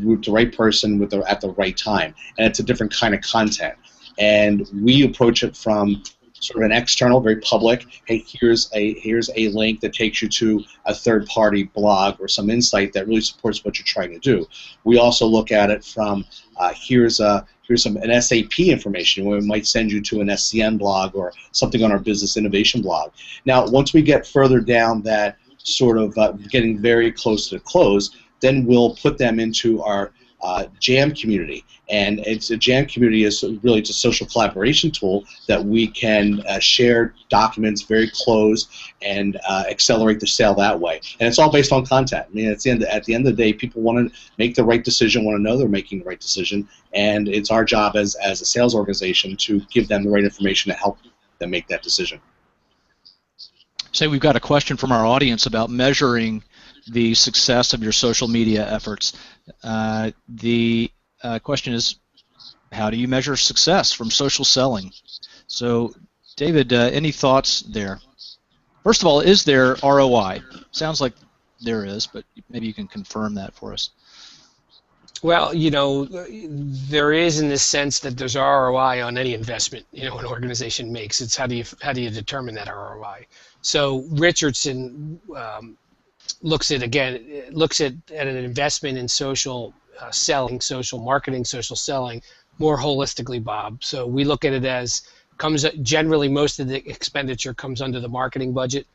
S2: with the right person at the right time, and it's a different kind of content. And we approach it from sort of an external, very public. Hey, here's a link that takes you to a third-party blog or some insight that really supports what you're trying to do. We also look at it from here's an SAP information. We might send you to an SCN blog or something on our business innovation blog. Now, once we get further down that sort of getting very close to the close, then we'll put them into our JAM community. And a JAM community is really a social collaboration tool that we can share documents very close and accelerate the sale that way. And it's all based on content. I mean, at the end of the day, people want to make the right decision, want to know they're making the right decision, and it's our job as a sales organization to give them the right information to help them make that decision.
S1: Say we've got a question from our audience about measuring the success of your social media efforts. The question is, how do you measure success from social selling? So, David, any thoughts there? First of all, is there ROI? Sounds like there is, but maybe you can confirm that for us.
S3: Well, there is in the sense that there's ROI on any investment an organization makes. It's how do you determine that ROI? So Richardson looks at an investment in social selling, social marketing, social selling more holistically, Bob. So we look at it as generally most of the expenditure comes under the marketing budget.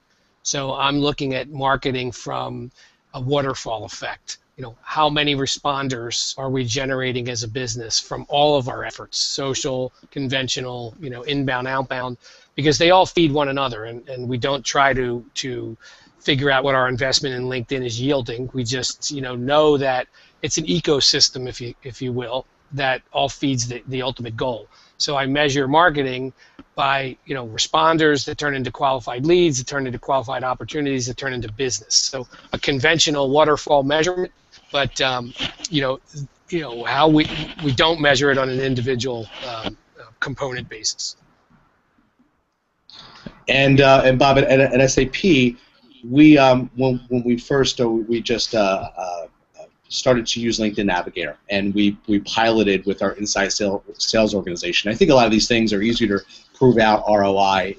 S3: So I'm looking at marketing from a waterfall effect. How many responders are we generating as a business from all of our efforts, social, conventional, inbound, outbound, because they all feed one another, and we don't try to figure out what our investment in LinkedIn is yielding. We just know that it's an ecosystem, if you will, that all feeds the ultimate goal. So I measure marketing by responders that turn into qualified leads, that turn into qualified opportunities, that turn into business. So a conventional waterfall measurement, but how we don't measure it on an individual component basis. And
S2: Bob, at SAP, we when we first we just started to use LinkedIn Navigator, and we piloted with our inside sales organization. I think a lot of these things are easier to prove out ROI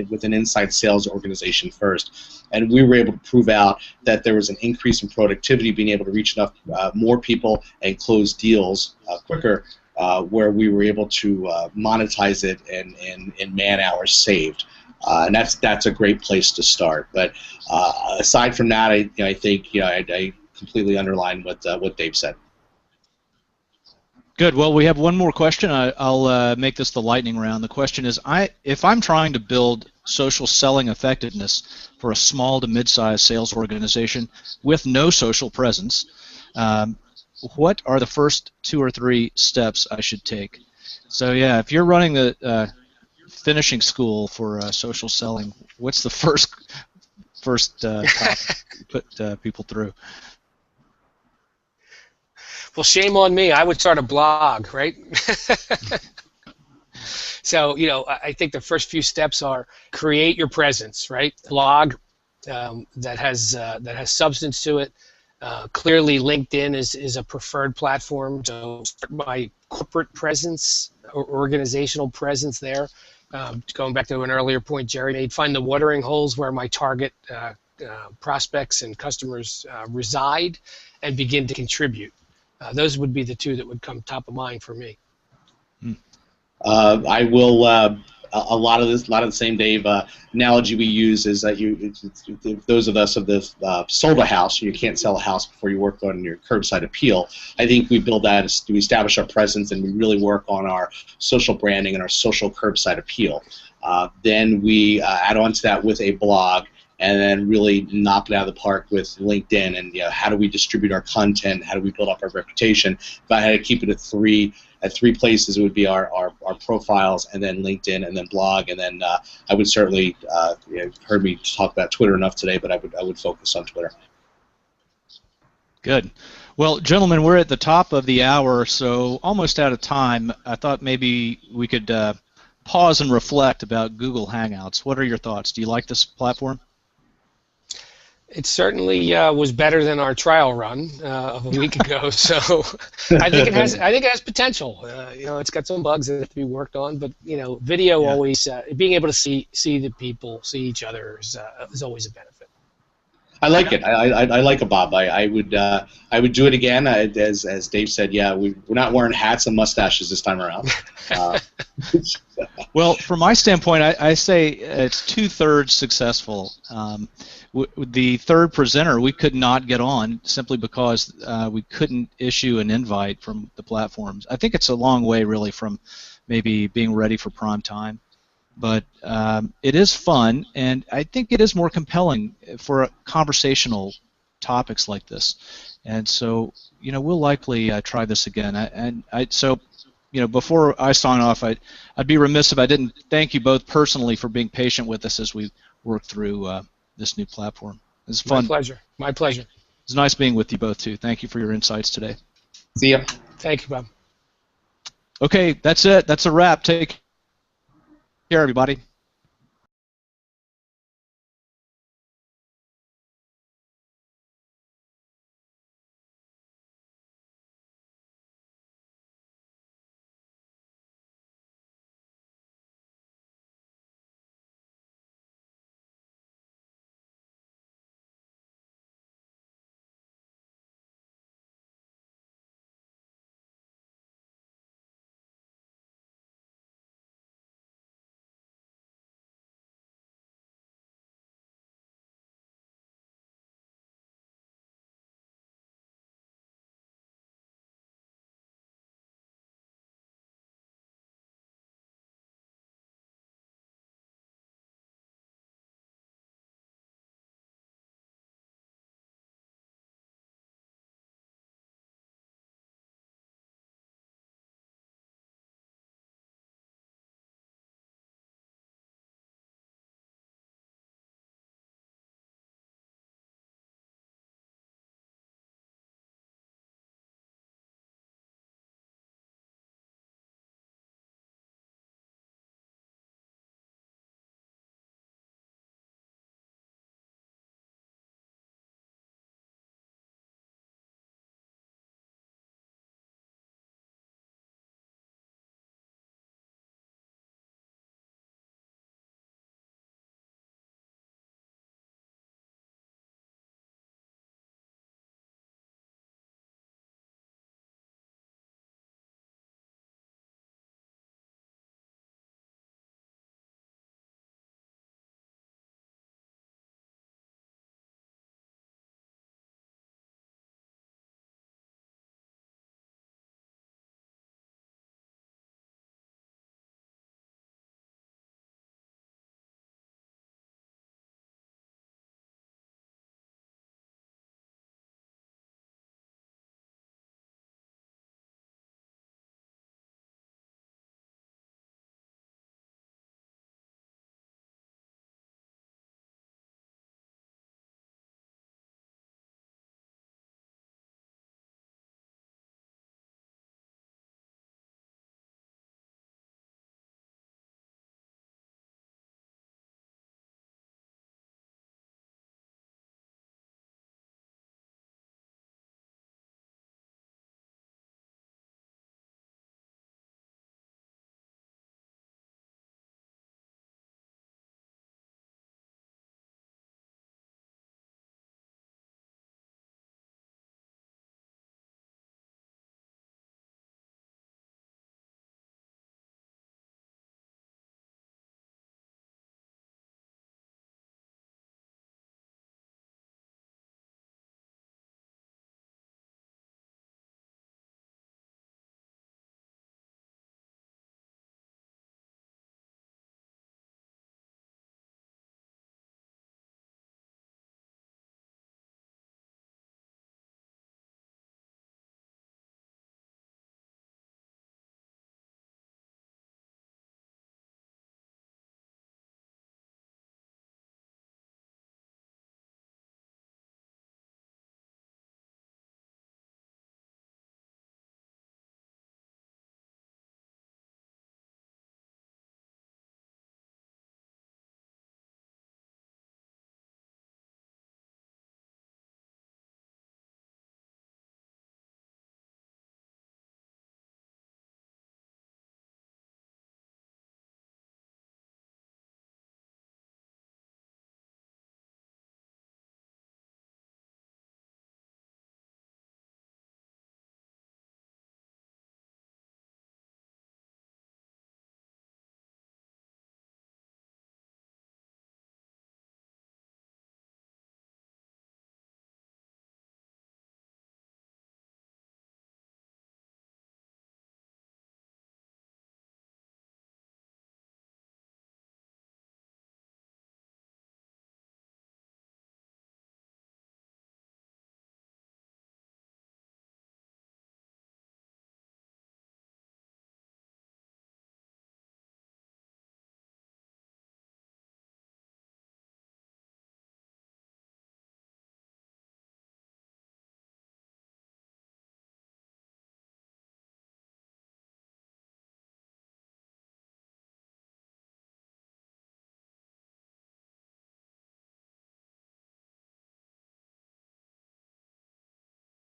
S2: with an inside sales organization first, and we were able to prove out that there was an increase in productivity, being able to reach enough more people and close deals quicker, where we were able to monetize it in man hours saved. And that's a great place to start. But aside from that, I think I completely underline what Dave said.
S1: Good. Well, we have one more question. I'll make this the lightning round. The question is, if I'm trying to build social selling effectiveness for a small to mid-sized sales organization with no social presence, what are the first 2 or 3 steps I should take? So yeah, if you're running the finishing school for social selling, what's the first topic you put people through?
S3: Well, shame on me. I would start a blog, right? So, I think the first few steps are create your presence, right? Blog that has substance to it. Clearly, LinkedIn is a preferred platform. So, start my corporate presence or organizational presence there. Going back to an earlier point Jerry made, find the watering holes where my target prospects and customers reside and begin to contribute. Those would be the two that would come top of mind for me.
S2: I will. A lot of the same, Dave. Analogy we use is that those of us that sold a house, you can't sell a house before you work on your curbside appeal. I think we build that as we establish our presence and we really work on our social branding and our social curbside appeal. Then we add on to that with a blog, and then really knock it out of the park with LinkedIn and how do we distribute our content, how do we build up our reputation. If I had to keep it at three places, it would be our profiles, and then LinkedIn, and then blog, and then I would certainly you've heard me talk about Twitter enough today, but I would focus on Twitter.
S1: Good. Well, gentlemen, we're at the top of the hour, so almost out of time. I thought maybe we could pause and reflect about Google Hangouts. What are your thoughts? Do you like this platform?
S3: It certainly was better than our trial run of a week ago. So I think it has potential. It's got some bugs that have to be worked on, but video always being able to see the people, see each other is always a benefit.
S2: I like it. I like it, Bob. I would do it again. As Dave said, we're not wearing hats and mustaches this time around.
S1: Well, from my standpoint, I say it's 2/3 successful. The third presenter we could not get on simply because we couldn't issue an invite from the platforms. I think it's a long way really from maybe being ready for prime time, but it is fun, and I think it is more compelling for conversational topics like this. And so we'll likely try this again. So before I sign off, I'd be remiss if I didn't thank you both personally for being patient with us as we work through this new platform. It's fun.
S3: My pleasure.
S1: It's nice being with you both too. Thank you for your insights today.
S2: See ya.
S3: Thank you, Bob.
S1: Okay, that's it. That's a wrap. Take care, everybody.